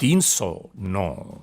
309।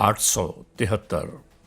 873।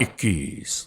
21।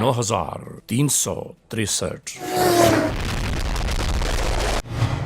9363।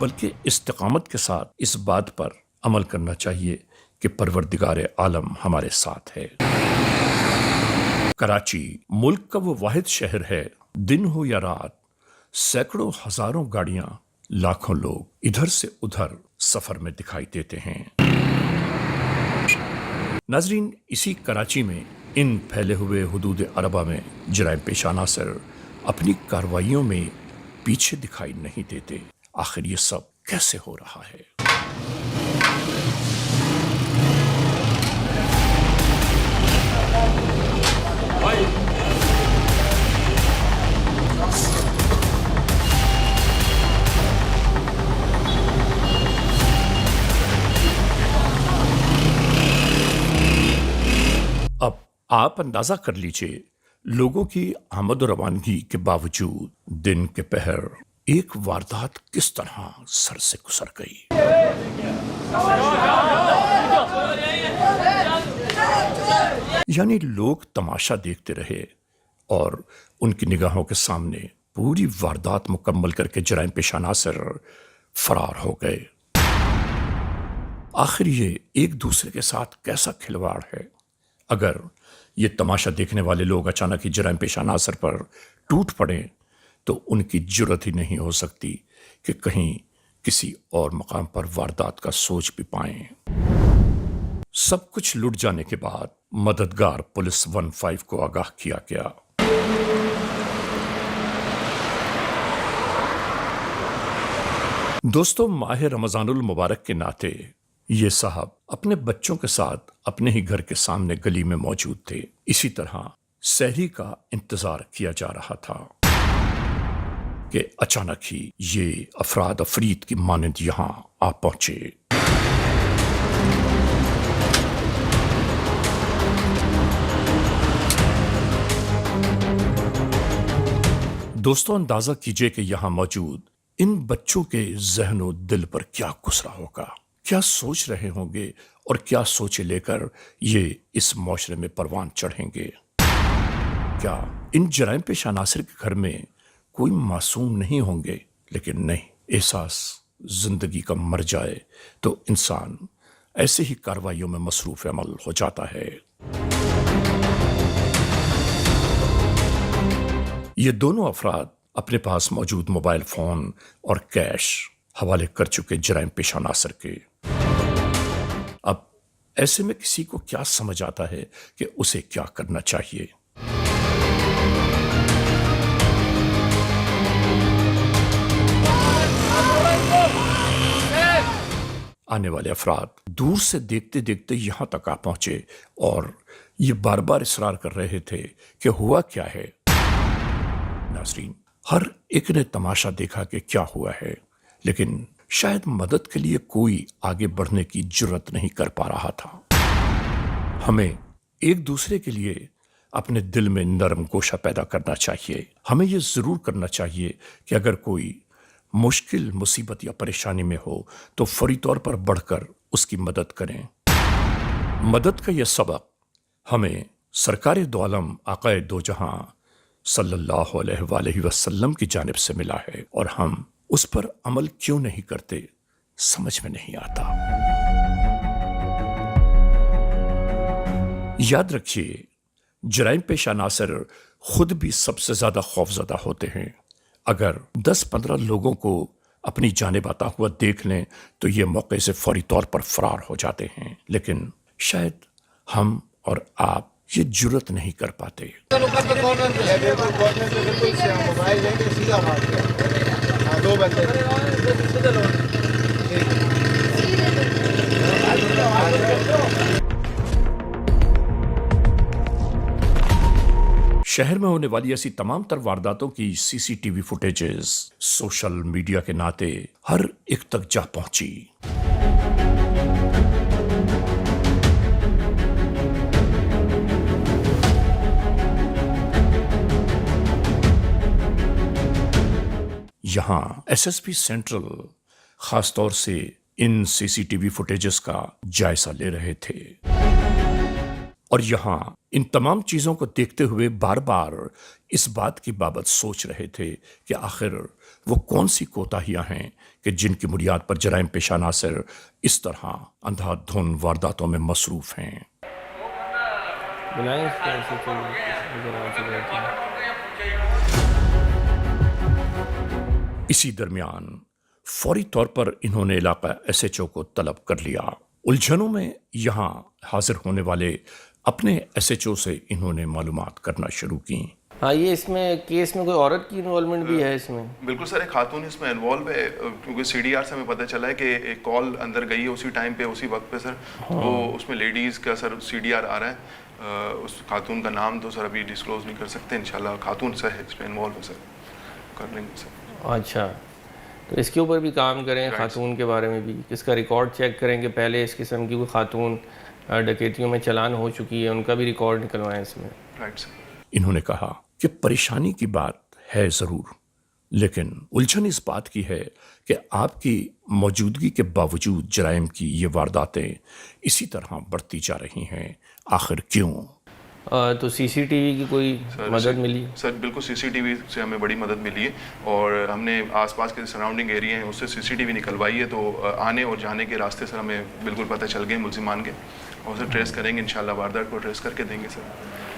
بلکہ استقامت کے ساتھ اس بات پر عمل کرنا چاہیے کہ پروردگار عالم ہمارے ساتھ ہے۔ کراچی ملک کا وہ واحد شہر ہے، دن ہو یا رات سینکڑوں ہزاروں گاڑیاں، لاکھوں لوگ ادھر سے ادھر سفر میں دکھائی دیتے ہیں۔ ناظرین، اسی کراچی میں ان پھیلے ہوئے حدود عربہ میں جرائم پیشہ عناصر اپنی کارروائیوں میں پیچھے دکھائی نہیں دیتے۔ آخر یہ سب کیسے ہو رہا ہے؟ اب آپ اندازہ کر لیجئے لوگوں کی آمد و روانگی کے باوجود دن کے پہر ایک واردات کس طرح سر سے گزر گئی۔ یعنی لوگ تماشا دیکھتے رہے اور ان کی نگاہوں کے سامنے پوری واردات مکمل کر کے جرائم پیشہ عناصر فرار ہو گئے۔ آخر یہ ایک دوسرے کے ساتھ کیسا کھلواڑ ہے؟ اگر یہ تماشا دیکھنے والے لوگ اچانک ہی جرائم پیشہ عناصر پر ٹوٹ پڑیں تو ان کی جرت ہی نہیں ہو سکتی کہ کہیں کسی اور مقام پر واردات کا سوچ بھی پائیں۔ سب کچھ لٹ جانے کے بعد مددگار پولیس 15 کو آگاہ کیا گیا۔ دوستو، ماہ رمضان المبارک کے ناطے یہ صاحب اپنے بچوں کے ساتھ اپنے ہی گھر کے سامنے گلی میں موجود تھے۔ اسی طرح سحری کا انتظار کیا جا رہا تھا کہ اچانک ہی یہ افراد افرید کی مانند یہاں آ پہنچے۔ دوستو، اندازہ کیجئے کہ یہاں موجود ان بچوں کے ذہن و دل پر کیا گزرا ہوگا، کیا سوچ رہے ہوں گے اور کیا سوچے لے کر یہ اس معاشرے میں پروان چڑھیں گے۔ کیا ان جرائم پیشہ عناصر کے گھر میں کوئی معصوم نہیں ہوں گے؟ لیکن نہیں، احساس زندگی کا مر جائے تو انسان ایسے ہی کارروائیوں میں مصروف عمل ہو جاتا ہے۔ یہ دونوں افراد اپنے پاس موجود موبائل فون اور کیش حوالے کر چکے جرائم پیشہ عناصر کے۔ اب ایسے میں کسی کو کیا سمجھ آتا ہے کہ اسے کیا کرنا چاہیے؟ آنے والے افراد دور سے دیکھتے دیکھتے یہاں تک آ پہنچے اور یہ بار بار اصرار کر رہے تھے کہ ہوا کیا ہے۔ ناظرین، ہر ایک نے تماشا دیکھا کہ کیا ہوا ہے، لیکن شاید مدد کے لیے کوئی آگے بڑھنے کی جرت نہیں کر پا رہا تھا۔ ہمیں ایک دوسرے کے لیے اپنے دل میں نرم گوشہ پیدا کرنا چاہیے۔ ہمیں یہ ضرور کرنا چاہیے کہ اگر کوئی مشکل، مصیبت یا پریشانی میں ہو تو فوری طور پر بڑھ کر اس کی مدد کریں۔ مدد کا یہ سبق ہمیں سرکار دو عالم آقا دو جہاں صلی اللہ علیہ وآلہ وسلم کی جانب سے ملا ہے، اور ہم اس پر عمل کیوں نہیں کرتے سمجھ میں نہیں آتا۔ یاد رکھیے، جرائم پیشہ عناصر خود بھی سب سے زیادہ خوفزدہ ہوتے ہیں۔ اگر 10-15 لوگوں کو اپنی جانب آتا ہوا دیکھ لیں تو یہ موقع سے فوری طور پر فرار ہو جاتے ہیں، لیکن شاید ہم اور آپ یہ جرت نہیں کر پاتے۔ شہر میں ہونے والی ایسی تمام تر وارداتوں کی C C T V footages social media کے ناطے ہر ایک تک جا پہنچی۔ یہاں ایس ایس پی سینٹرل خاص طور سے ان سی سی ٹی وی فوٹیجز کا جائزہ لے رہے تھے، اور یہاں ان تمام چیزوں کو دیکھتے ہوئے بار بار اس بات کی بابت سوچ رہے تھے کہ آخر وہ کون سی کوتاہیاں ہیں کہ جن کی بنیاد پر جرائم پیشہ عناصر اس طرح اندھا دھن وارداتوں میں مصروف ہیں؟ بلائیں اس کو ایسے تو ادھر آ کے بیٹھے ہیں۔ اسی درمیان فوری طور پر انہوں نے علاقہ ایس ایچ او کو طلب کر لیا۔ الجھنوں میں یہاں حاضر ہونے والے اپنے ایس ایچ او سے انہوں نے معلومات کرنا شروع کی۔ ہاں، یہ اس میں کیس میں کوئی عورت کی انوالومنٹ بھی ہے اس میں؟ بالکل سر، ایک خاتون اس میں انوالو ہے، کیونکہ سی ڈی آر سے ہمیں پتہ چلا ہے کہ ایک کال اندر گئی ہے اسی ٹائم پہ اسی وقت پہ سر، وہ اس میں لیڈیز کا سر سی ڈی آر آ رہا ہے۔ اس خاتون کا نام تو سر ابھی ڈسکلوز نہیں کر سکتے، انشاءاللہ خاتون سر ہے اس میں انوالو ہے سر، کر لیں گے سر۔ اچھا، تو اس کے اوپر بھی کام کریں، خاتون کے بارے میں بھی اس کا ریکارڈ چیک کریں کہ پہلے اس قسم کی کوئی خاتون ڈکیتیوں میں چلان ہو چکی ہے، ان کا بھی ریکارڈ نکلوائیں اس میں۔ Right sir. انہوں نے کہا کہ پریشانی کی بات ہے ضرور، لیکن الجھن اس بات کی ہے کہ آپ کی موجودگی کے باوجود جرائم کی یہ وارداتیں اسی طرح بڑھتی جا رہی ہیں، آخر کیوں؟ تو سی سی ٹی وی کی کوئی مدد ملی؟ سر بالکل سی سی ٹی وی سے ہمیں بڑی مدد ملی ہے، اور ہم نے آس پاس کے سراؤنڈنگ ایریا ہیں اس سے سی سی ٹی وی نکلوائی ہے، تو آنے اور جانے کے راستے سر ہمیں بالکل پتہ چل گئے ملزمان کے، اور سر ٹریس کریں گے انشاءاللہ، واردات کو ٹریس کر کے دیں گے سر۔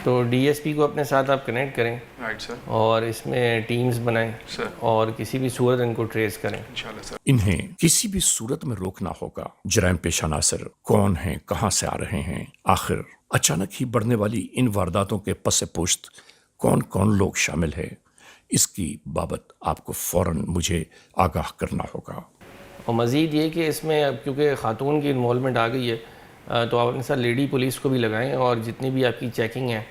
تو ڈی ایس پی کو اپنے ساتھ آپ کنیکٹ کریں، رائٹ سر، اور اس میں ٹیمز بنائیں سر، اور کسی بھی صورت ان کو ٹریس کریں۔ انشاءاللہ سر۔ انہیں کسی بھی صورت میں روکنا ہوگا۔ جرائم پیشہ عناصر کون ہیں، کہاں سے آ رہے ہیں، آخر اچانک ہی بڑھنے والی ان وارداتوں کے پس پشت کون کون لوگ شامل ہیں، اس کی بابت آپ کو فوراً مجھے آگاہ کرنا ہوگا۔ اور مزید یہ کہ اس میں اب کیونکہ خاتون کی انوالومنٹ آ گئی ہے، تو آپ اپنے ساتھ لیڈی پولیس کو بھی لگائیں، اور جتنی بھی آپ کی چیکنگ ہے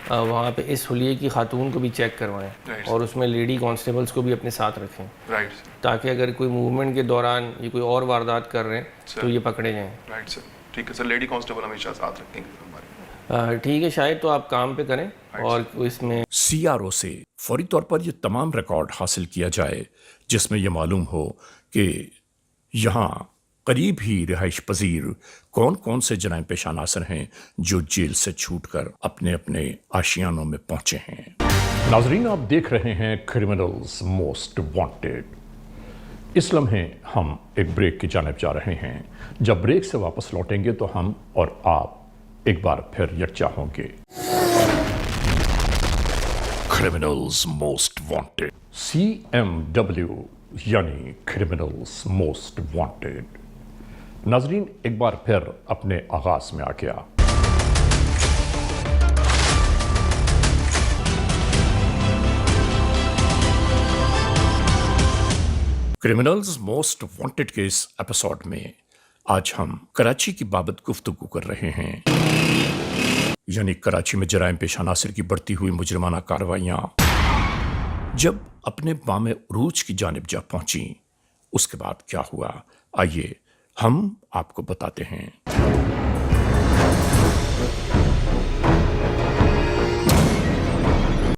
وہاں پہ اس حلیے کی خاتون کو بھی چیک کروائیں، اور اس میں لیڈی کانسٹیبلز کو بھی اپنے ساتھ رکھیں، رائٹ سر، تاکہ اگر کوئی موومنٹ کے دوران یہ کوئی اور واردات کر رہے ہیں تو یہ پکڑے جائیں۔ رائٹ سر، ٹھیک ہے سر، لیڈی کانسٹیبل ہمیشہ ساتھ رکھیں گے ہمارے۔ ٹھیک ہے، شاید تو آپ کام پہ کریں، اور اس میں سی آر او سے فوری طور پر یہ تمام ریکارڈ حاصل کیا جائے جس میں یہ معلوم ہو کہ یہاں قریب ہی رہائش پذیر کون کون سے جرائم پیشہ عناصر ہیں جو جیل سے چھوٹ کر اپنے اپنے آشیانوں میں پہنچے ہیں۔ ناظرین، آپ دیکھ رہے ہیں کرمنلز موسٹ وانٹیڈ۔ اس لمحے ہم ایک بریک کی جانب جا رہے ہیں۔ جب بریک سے واپس لوٹیں گے تو ہم اور آپ ایک بار پھر یکجا ہوں گے۔ کرمنلز موسٹ وانٹیڈ، CMW یعنی کرمنلز موسٹ وانٹیڈ۔ ناظرین، ایک بار پھر اپنے آغاز میں آ گیا۔ کرمنلز موسٹ وانٹیڈ کے اس ایپیسوڈ میں آج ہم کراچی کی بابت گفتگو کر رہے ہیں، یعنی کراچی میں جرائم پیشہ عناصر کی بڑھتی ہوئی مجرمانہ کارروائیاں جب اپنے بام عروج کی جانب جا پہنچی، اس کے بعد کیا ہوا، آئیے ہم آپ کو بتاتے ہیں۔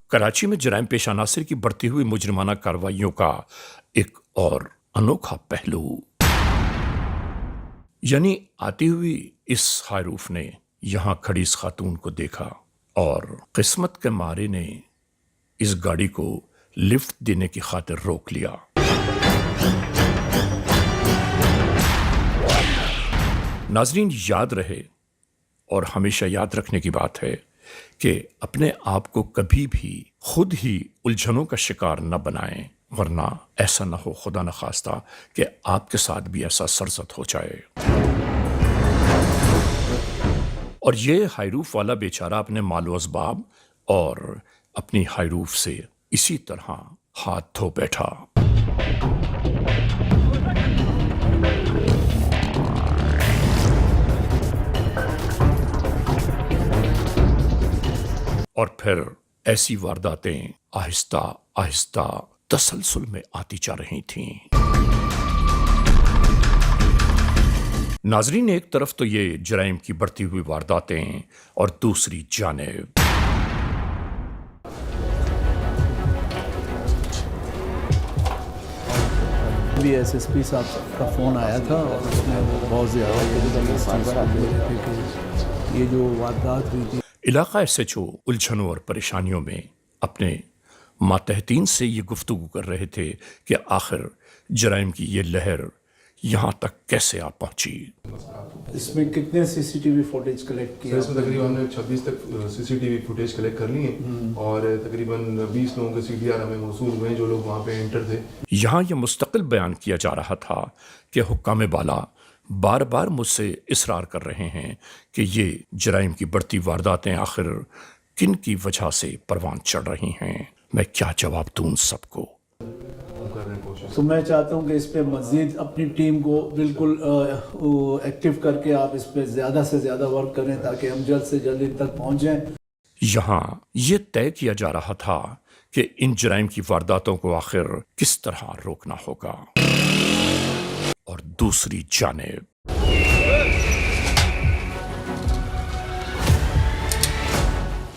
کراچی میں جرائم پیشہ عناصر کی بڑھتی ہوئی مجرمانہ کارروائیوں کا ایک اور انوکھا پہلو، یعنی آتی ہوئی اس ہائروف نے یہاں کھڑی اس خاتون کو دیکھا اور قسمت کے مارے نے اس گاڑی کو لفٹ دینے کی خاطر روک لیا۔ ناظرین، یاد رہے اور ہمیشہ یاد رکھنے کی بات ہے کہ اپنے آپ کو کبھی بھی خود ہی الجھنوں کا شکار نہ بنائیں، ورنہ ایسا نہ ہو خدا نخواستہ کہ آپ کے ساتھ بھی ایسا سرزد ہو جائے۔ اور یہ ہائروف والا بیچارہ اپنے مال و اسباب اور اپنی ہائروف سے اسی طرح ہاتھ دھو بیٹھا۔ اور پھر ایسی وارداتیں آہستہ آہستہ تسلسل میں آتی جا رہی تھیں۔ ناظرین، ایک طرف تو یہ جرائم کی بڑھتی ہوئی وارداتیں اور دوسری جانب بھی SSP صاحب کا فون آیا تھا، اور اس میں وہ بہت زیادہ یہ جو واردات ہوئی تھی۔ علاقہ SHO الجھنوں اور پریشانیوں میں اپنے ماتحتین سے یہ گفتگو کر رہے تھے کہ آخر جرائم کی یہ لہر یہاں تک کیسے آ پہنچی۔ اس میں کتنے C C T V footage collect کیا؟ اس میں تقریباً ہم نے 26 تک C C T V footage collect کر لی ہیں اور تقریباً 20 لوگوں کے سی ڈی آر ہمیں موصول ہوئے ہیں جو لوگ وہاں پہ انٹر تھے۔ یہاں یہ مستقل بیان کیا جا رہا تھا کہ حکام بالا بار بار مجھ سے اصرار کر رہے ہیں کہ یہ جرائم کی بڑھتی وارداتیں آخر کن کی وجہ سے پروان چڑھ رہی ہیں۔ میں کیا جواب دوں ان سب کو؟ تو میں چاہتا ہوں کہ اس پہ مزید اپنی ٹیم کو بالکل ایکٹیو کر کے آپ اس پہ زیادہ سے زیادہ ورک کریں تاکہ ہم جلد سے جلد ان تک پہنچیں۔ یہاں یہ طے کیا جا رہا تھا کہ ان جرائم کی وارداتوں کو آخر کس طرح روکنا ہوگا، اور دوسری جانب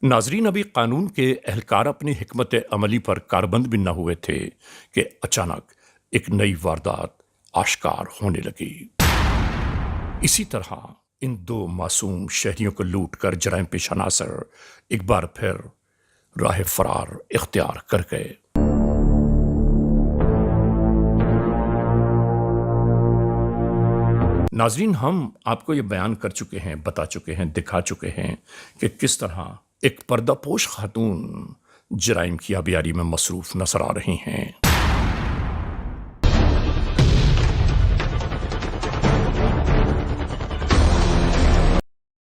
ناظرین، ابھی قانون کے اہلکار اپنی حکمت عملی پر کاربند بھی نہ ہوئے تھے کہ اچانک ایک نئی واردات آشکار ہونے لگی۔ اسی طرح ان دو معصوم شہریوں کو لوٹ کر جرائم پیشہ عناصر ایک بار پھر راہ فرار اختیار کر گئے۔ ناظرین، ہم آپ کو یہ بیان کر چکے ہیں، بتا چکے ہیں، دکھا چکے ہیں کہ کس طرح ایک پردہ پوش خاتون جرائم کی آبیاری میں مصروف نظر آ رہی ہیں۔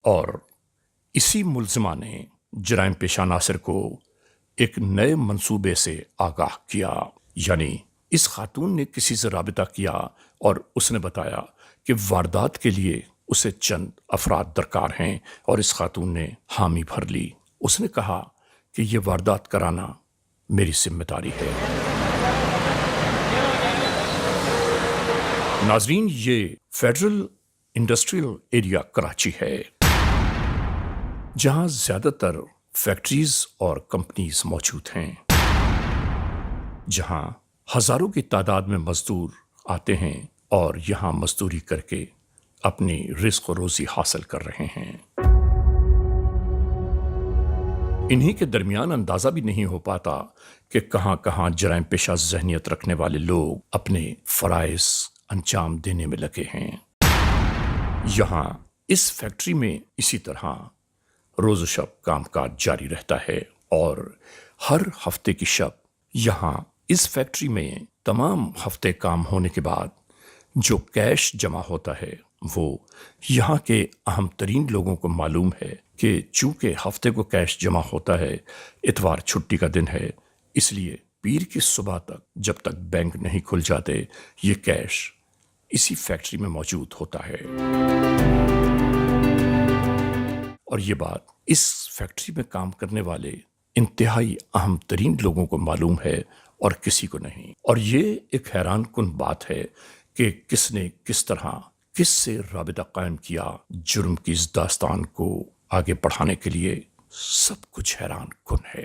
اور اسی ملزمہ نے جرائم پیشہ عناصر کو ایک نئے منصوبے سے آگاہ کیا، یعنی اس خاتون نے کسی سے رابطہ کیا اور اس نے بتایا کہ واردات کے لیے اسے چند افراد درکار ہیں، اور اس خاتون نے حامی بھر لی۔ اس نے کہا کہ یہ واردات کرانا میری ذمہ داری ہے۔ ناظرین، یہ فیڈرل انڈسٹریل ایریا کراچی ہے، جہاں زیادہ تر فیکٹریز اور کمپنیز موجود ہیں، جہاں ہزاروں کی تعداد میں مزدور آتے ہیں اور یہاں مزدوری کر کے اپنی رزق و روزی حاصل کر رہے ہیں۔ انہی کے درمیان اندازہ بھی نہیں ہو پاتا کہ کہاں کہاں جرائم پیشہ ذہنیت رکھنے والے لوگ اپنے فرائض انجام دینے میں لگے ہیں۔ یہاں اس فیکٹری میں اسی طرح روز و شب کام کاج جاری رہتا ہے، اور ہر ہفتے کی شب یہاں اس فیکٹری میں تمام ہفتے کام ہونے کے بعد جو کیش جمع ہوتا ہے وہ یہاں کے اہم ترین لوگوں کو معلوم ہے کہ چونکہ ہفتے کو کیش جمع ہوتا ہے، اتوار چھٹی کا دن ہے، اس لیے پیر کی صبح تک جب تک بینک نہیں کھل جاتے یہ کیش اسی فیکٹری میں موجود ہوتا ہے۔ اور یہ بات اس فیکٹری میں کام کرنے والے انتہائی اہم ترین لوگوں کو معلوم ہے اور کسی کو نہیں۔ اور یہ ایک حیران کن بات ہے کہ کس نے کس طرح کس سے رابطہ قائم کیا جرم کی اس داستان کو آگے بڑھانے کے لیے، سب کچھ حیران کن ہے۔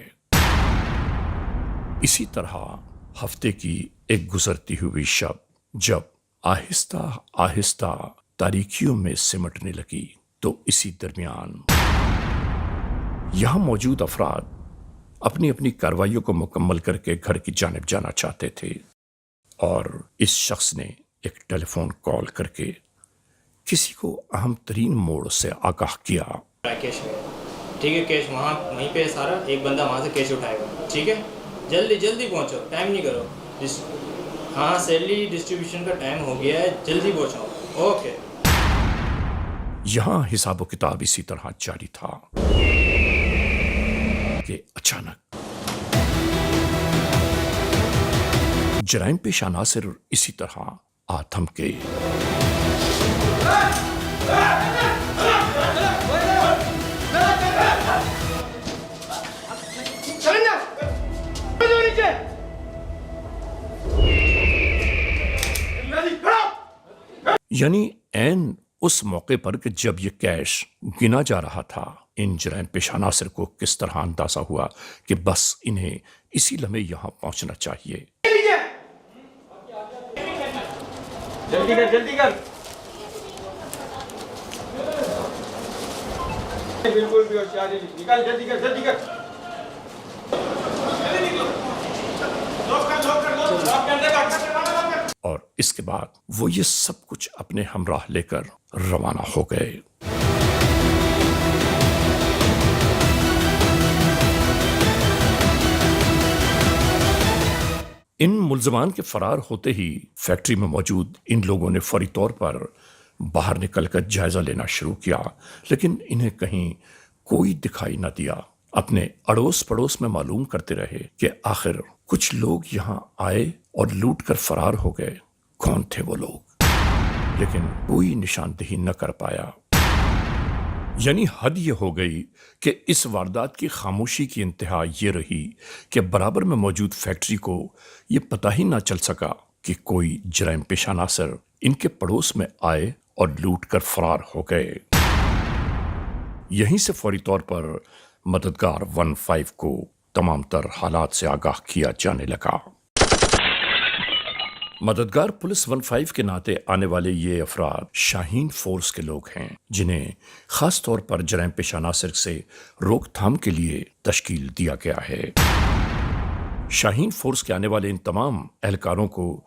اسی طرح ہفتے کی ایک گزرتی ہوئی شب جب آہستہ آہستہ تاریکیوں میں سمٹنے لگی، تو اسی درمیان یہاں موجود افراد اپنی اپنی کارروائیوں کو مکمل کر کے گھر کی جانب جانا چاہتے تھے، اور اس شخص نے ایک ٹیلی فون کال کر کے کسی کو اہم ترین موڑ سے آگاہ کیا۔ کیش میں ٹھیک ہے، کیش وہاں وہیں پہ سارا، ایک بندہ وہاں سے کیش اٹھائے گا، ٹھیک ہے، جلدی جلدی پہنچو، ٹائم نہیں کرو، ہاں سیلری ڈسٹریبیوشن کا ٹائم ہو گیا ہے، جلدی پہنچاؤ، اوکے۔ یہاں حساب و کتاب اسی طرح جاری تھا کہ اچانک جرائم پیشہ عناصر اسی طرح آ تھمکے۔ یعنی عین اس موقع پر کہ جب یہ کیش گنا جا رہا تھا، ان جرائم پیشہ عناصر کو کس طرح اندازہ ہوا کہ بس انہیں اسی لمحے یہاں پہنچنا چاہیے۔ جلدی کر جلدی کر، بالکل بھی ہوشیاری نکال، جلدی کر جلدی کر، اور اس کے بعد وہ یہ سب کچھ اپنے ہمراہ لے کر روانہ ہو گئے۔ ان ملزمان کے فرار ہوتے ہی فیکٹری میں موجود ان لوگوں نے فوری طور پر باہر نکل کر جائزہ لینا شروع کیا، لیکن انہیں کہیں کوئی دکھائی نہ دیا۔ اپنے اڑوس پڑوس میں معلوم کرتے رہے کہ آخر کچھ لوگ یہاں آئے اور لوٹ کر فرار ہو گئے۔ کون تھے وہ لوگ؟ لیکن کوئی نشاندہی نہ کر پایا۔ یعنی حد یہ ہو گئی کہ اس واردات کی خاموشی کی انتہا یہ رہی کہ برابر میں موجود فیکٹری کو یہ پتہ ہی نہ چل سکا کہ کوئی جرائم پیشہ عناصر ان کے پڑوس میں آئے اور لوٹ کر فرار ہو گئے۔ یہیں سے فوری طور پر مددگار 15 کو تمام تر حالات سے آگاہ کیا جانے لگا۔ مددگار پولیس 15 کے ناطے آنے والے یہ افراد شاہین فورس کے لوگ ہیں، جنہیں خاص طور پر جرائم پیشہ عناصر سے روک تھام کے لیے تشکیل دیا گیا ہے۔ شاہین فورس کے آنے والے ان تمام اہلکاروں کو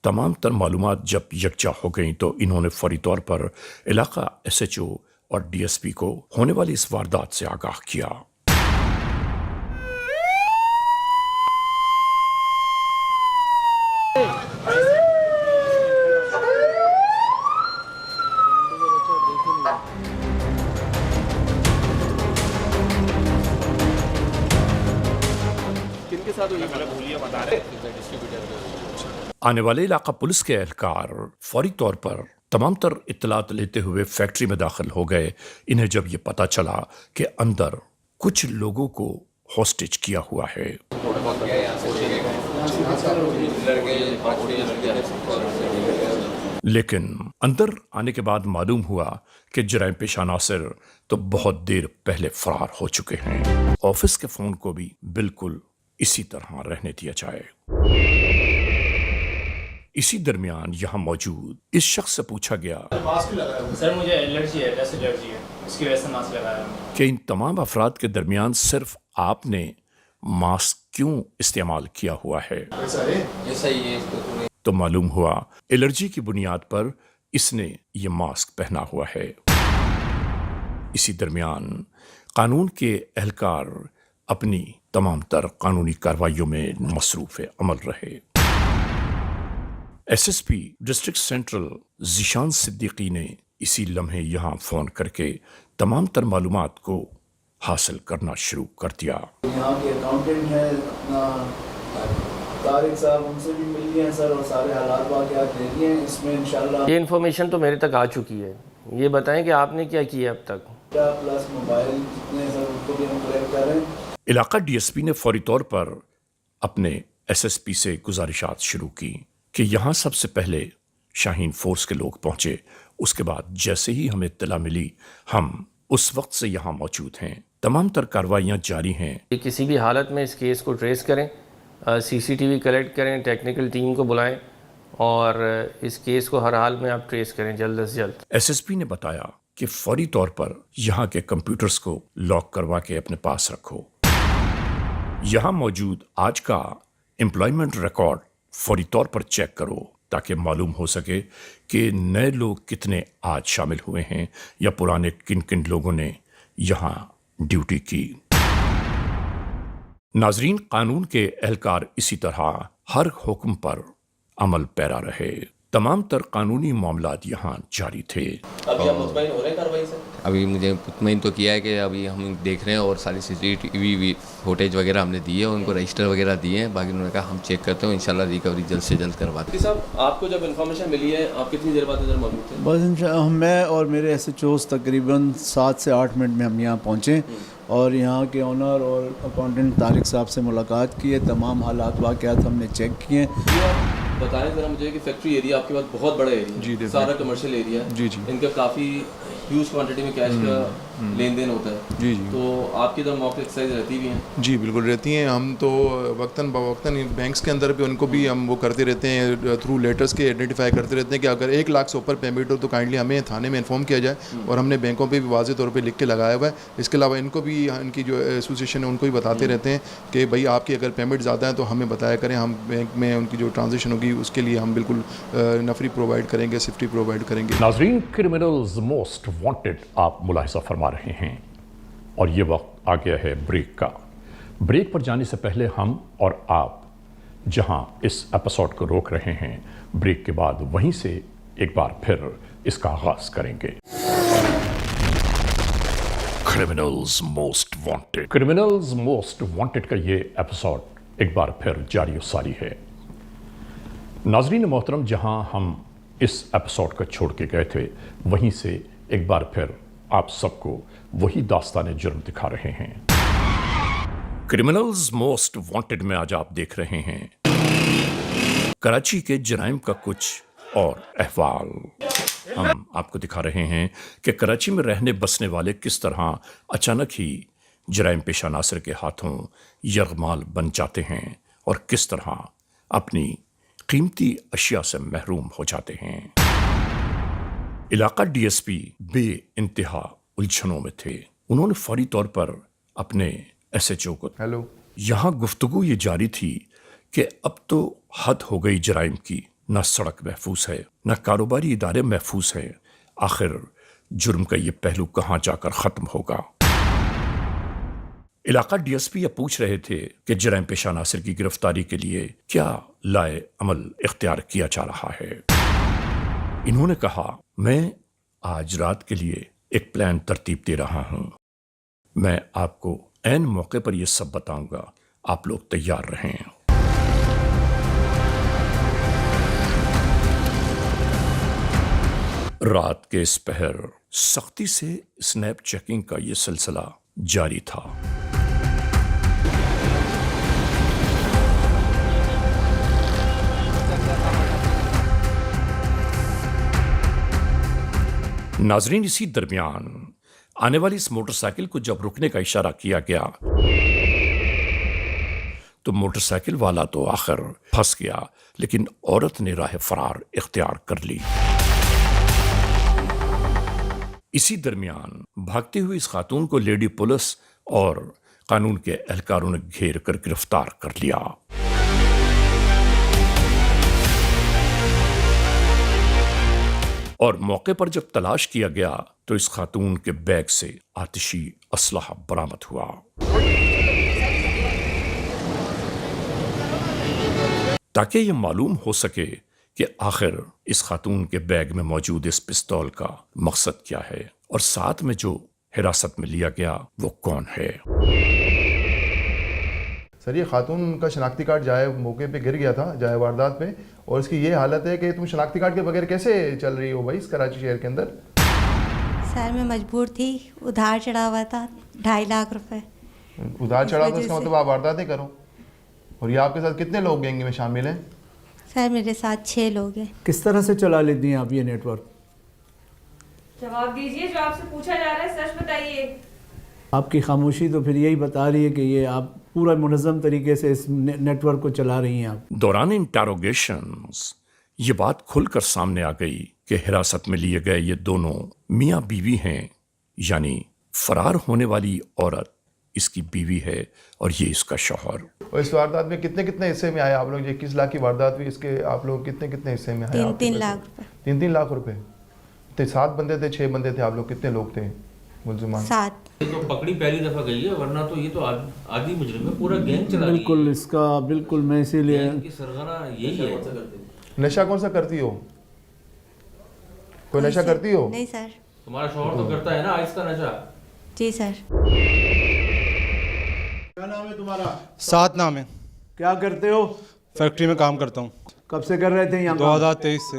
تمام تر معلومات جب یکجا ہو گئیں تو انہوں نے فوری طور پر علاقہ SHO اور DSP کو ہونے والی اس واردات سے آگاہ کیا۔ آنے والے علاقہ پولیس کے اہلکار فوری طور پر تمام تر اطلاعات لیتے ہوئے فیکٹری میں داخل ہو گئے۔ انہیں جب یہ پتا چلا کہ اندر کچھ لوگوں کو ہوسٹیج کیا ہوا ہے، لیکن اندر آنے کے بعد معلوم ہوا کہ جرائم پیشہ عناصر تو بہت دیر پہلے فرار ہو چکے ہیں۔ آفس کے فون کو بھی بالکل اسی طرح رہنے دیا جائے۔ اسی درمیان یہاں موجود اس شخص سے پوچھا گیا سر مجھے الرجی ہے، ڈسٹ الرجی ہے، اس کی وجہ سے ماسک لگایا ہوں۔ کہ ان تمام افراد کے درمیان صرف آپ نے ماسک کیوں استعمال کیا ہوا ہے؟ تو معلوم ہوا الرجی کی بنیاد پر اس نے یہ ماسک پہنا ہوا ہے۔ اسی درمیان قانون کے اہلکار اپنی تمام تر قانونی کارروائیوں میں مصروف عمل رہے۔ SSP district central Zeeshan Siddiqui نے اسی لمحے یہاں فون کر کے تمام تر معلومات کو حاصل کرنا شروع کر دیا۔ یہاں کے اکاؤنٹنٹ ہیں اپنا طارق صاحب، ان سے بھی مل لیے ہیں سر، اور سارے حالات واقعات دے دیے ہیں۔ اس میں انشاءاللہ یہ انفارمیشن تو میرے تک آ چکی ہے۔ یہ بتائیں کہ آپ نے کیا کیا اب تک؟ پلس موبائل جتنے سر ان کو بھی ہم کلیکٹ کر رہے ہیں۔ علاقہ DSP نے فوری طور پر اپنے SSP سے گزارشات شروع کی کہ یہاں سب سے پہلے شاہین فورس کے لوگ پہنچے۔ اس کے بعد جیسے ہی ہمیں اطلاع ملی ہم اس وقت سے یہاں موجود ہیں۔ تمام تر کارروائیاں جاری ہیں۔ کسی بھی حالت میں اس کیس کو ٹریس کریں، CCTV کلیکٹ کریں، ٹیکنیکل ٹیم کو بلائیں اور اس کیس کو ہر حال میں آپ ٹریس کریں جلد از جلد۔ SSP نے بتایا کہ فوری طور پر یہاں کے کمپیوٹرز کو لاک کروا کے اپنے پاس رکھو۔ یہاں موجود آج کا امپلائمنٹ ریکارڈ فوری طور پر چیک کرو تاکہ معلوم ہو سکے کہ نئے لوگ کتنے آج شامل ہوئے ہیں یا پرانے کن کن لوگوں نے یہاں ڈیوٹی کی۔ ناظرین، قانون کے اہلکار اسی طرح ہر حکم پر عمل پیرا رہے۔ تمام تر قانونی معاملات یہاں جاری تھے۔ ابھی آپ مطمئن ہو رہے ہیں کارروائی سے؟ ابھی مجھے مطمئن تو کیا ہے کہ ابھی ہم دیکھ رہے ہیں اور ساری CCTV فوٹیج وغیرہ ہم نے دی ہے، ان کو رجسٹر وغیرہ دیے ہیں، باقی انہوں نے کہا ہم چیک کرتے ہیں، انشاءاللہ ریکوری جلد سے جلد کرواتے ہیں۔ صاحب آپ کو جب انفارمیشن ملی ہے آپ کتنی دیر بعد ادھر موجود تھے؟ بس میں اور میرے SHOs تقریباً 7 سے 8 منٹ میں ہم یہاں پہنچے اور یہاں کے آنر اور اکاؤنٹنٹ طارق صاحب سے ملاقات کی ہے۔ تمام حالات واقعات ہم نے چیک کیے ہیں۔ بتائیں ذرا مجھے کہ فیکٹری ایریا آپ کے پاس بہت بڑا ایریا ہے, سارا کمرشل ایریا ہے, ان کا کافی ہیوج کوانٹٹی میں کیش کا لین دین ہوتا ہے, تو آپ کی ادھر موقع ایکسرسائز رہتی بھی ہیں؟ جی بالکل رہتی ہیں. ہم تو وقتاً بوقتاً بینکس کے اندر بھی ان کو بھی ہم وہ کرتے رہتے ہیں, تھرو لیٹرس کے آئیڈینٹیفائی کرتے رہتے ہیں کہ اگر 1 لاکھ سے اوپر پیمنٹ ہو تو کائنڈلی ہمیں تھانے میں انفارم کیا جائے, اور ہم نے بینکوں پہ بھی واضح طور پہ لکھ کے لگایا ہوا ہے. اس کے علاوہ ان کو بھی, ان کی جو ایسوسیشن ہے ان کو بھی بتاتے رہتے ہیں کہ بھائی آپ کی اگر پیمنٹ زیادہ ہے تو ہمیں بتایا کریں, ہم بینک میں ان کی جو ٹرانزیکشن ہوگی اس کے لیے ہم بالکل نفری پرووائڈ کریں گے, سیفٹی پرووائڈ کریں گے. ناظرین, کرمنلز موسٹ وانٹڈ آپ ملاحظہ فرما رہے ہیں, اور یہ وقت آ گیا ہے بریک کا. بریک پر جانے سے پہلے ہم اور آپ جہاں اس ایپیسوڈ کو روک رہے ہیں, بریک کے بعد وہیں سے ایک بار پھر اس کا آغاز کریں گے. Criminals most wanted. Criminals most wanted کا یہ ایپیسوڈ ایک بار پھر جاری و ساری ہے. ناظرین محترم, جہاں ہم اس ایپیسوڈ کو چھوڑ کے گئے تھے وہیں سے ایک بار پھر آپ سب کو وہی داستان جرم دکھا رہے ہیں. کرمنلز موسٹ وانٹڈ میں آج آپ دیکھ رہے ہیں کراچی کے جرائم کا کچھ اور احوال. ہم آپ کو دکھا رہے ہیں کہ کراچی میں رہنے بسنے والے کس طرح اچانک ہی جرائم پیشہ عناصر کے ہاتھوں یرغمال بن جاتے ہیں اور کس طرح اپنی قیمتی اشیاء سے محروم ہو جاتے ہیں. علاقہ ڈی ایس پی بے انتہا الجھنوں میں تھے. انہوں نے فوری طور پر اپنے ایس ایچ او کو یہاں گفتگو یہ جاری تھی کہ اب تو حد ہو گئی جرائم کی, نہ سڑک محفوظ ہے نہ کاروباری ادارے محفوظ ہیں, آخر جرم کا یہ پہلو کہاں جا کر ختم ہوگا. علاقہ ڈی ایس پی یہ پوچھ رہے تھے کہ جرائم پیشہ عناصر کی گرفتاری کے لیے کیا لائے عمل اختیار کیا جا رہا ہے. انہوں نے کہا, میں آج رات کے لیے ایک پلان ترتیب دے رہا ہوں, میں آپ کو عین موقع پر یہ سب بتاؤں گا, آپ لوگ تیار رہیں. رات کے اس پہر سختی سے سنیپ چیکنگ کا یہ سلسلہ جاری تھا. ناظرین, اسی درمیان آنے والی اس موٹر سائیکل کو جب رکنے کا اشارہ کیا گیا تو موٹر سائیکل والا تو آخر پھنس گیا, لیکن عورت نے راہ فرار اختیار کر لی. اسی درمیان بھاگتے ہوئے اس خاتون کو لیڈی پولیس اور قانون کے اہلکاروں نے گھیر کر گرفتار کر لیا. اور موقع پر جب تلاش کیا گیا تو اس خاتون کے بیگ سے آتشی اسلحہ برآمد ہوا. تاکہ یہ معلوم ہو سکے کہ آخر اس خاتون کے بیگ میں موجود اس پستول کا مقصد کیا ہے, اور ساتھ میں جو حراست میں لیا گیا وہ کون ہے. سر, یہ خاتون کا شناختی کارڈ جائے موقع پہ گر گیا تھا, جائے واردات پہ, اور اس کی یہ حالت ہے کہ تم شناختی کارڈ کے بغیر کیسے چل رہی ہو بھائی اس کراچی شہر کے اندر؟ سر میں مجبور تھی, ادھار چڑھا ہوا تھا 2.5 لاکھ روپے. ادھار چڑھا ہوا, اس کا مطلب آپ وارداتیں کرو. اور یہ آپ کے ساتھ کتنے لوگ گینگ میں شامل ہیں؟ سر میرے ساتھ 6 لوگ ہیں. کس طرح سے چلا لیتی ہیں آپ یہ نیٹ ورک؟ جواب دیجئے, جو آپ سے پوچھا جا رہا ہے سچ بتائیے. آپ کی خاموشی تو پھر یہی بتا رہی ہے کہ یہ آپ پورا منظم طریقے سے اس نیٹ ورک کو چلا رہی ہیں. آپ دوران انٹروگیشنز یہ بات کھل کر سامنے آ گئی کہ حراست میں لیے گئے یہ دونوں میاں بیوی ہیں, یعنی فرار ہونے والی عورت اس کی بیوی ہے اور یہ اس کا شوہر. اور اس واردات میں کتنے حصے میں آئے آپ لوگ؟ 21 لاکھ کی واردات ہوئی, اس کے آپ لوگ کتنے حصے میں آئے؟ 3 لاکھ روپے. 3 لاکھ روپے. 7 بندے تھے, 6 بندے تھے, آپ لوگ کتنے لوگ تھے ملزمان؟ 7. تو پکڑی پہلی دفعہ گئی ہے, ورنہ تو یہ تو آدھی مجرم ہے, پورا گینگ چلا. بالکل اس کا بالکل میں اسی لیے سرغنہ یہی ہے. نشہ کون سا کرتی ہو؟ کوئی نشہ کرتی ہو؟ نہیں سر. تمہارا شوہر تو کرتا ہے نا آئس کا نشہ؟ جی سر. کیا نام ہے تمہارا؟ 7 نام ہے. کیا کرتے ہو؟ فیکٹری میں کام کرتا ہوں. کب سے کر رہے تھے یہاں؟ 2023 سے.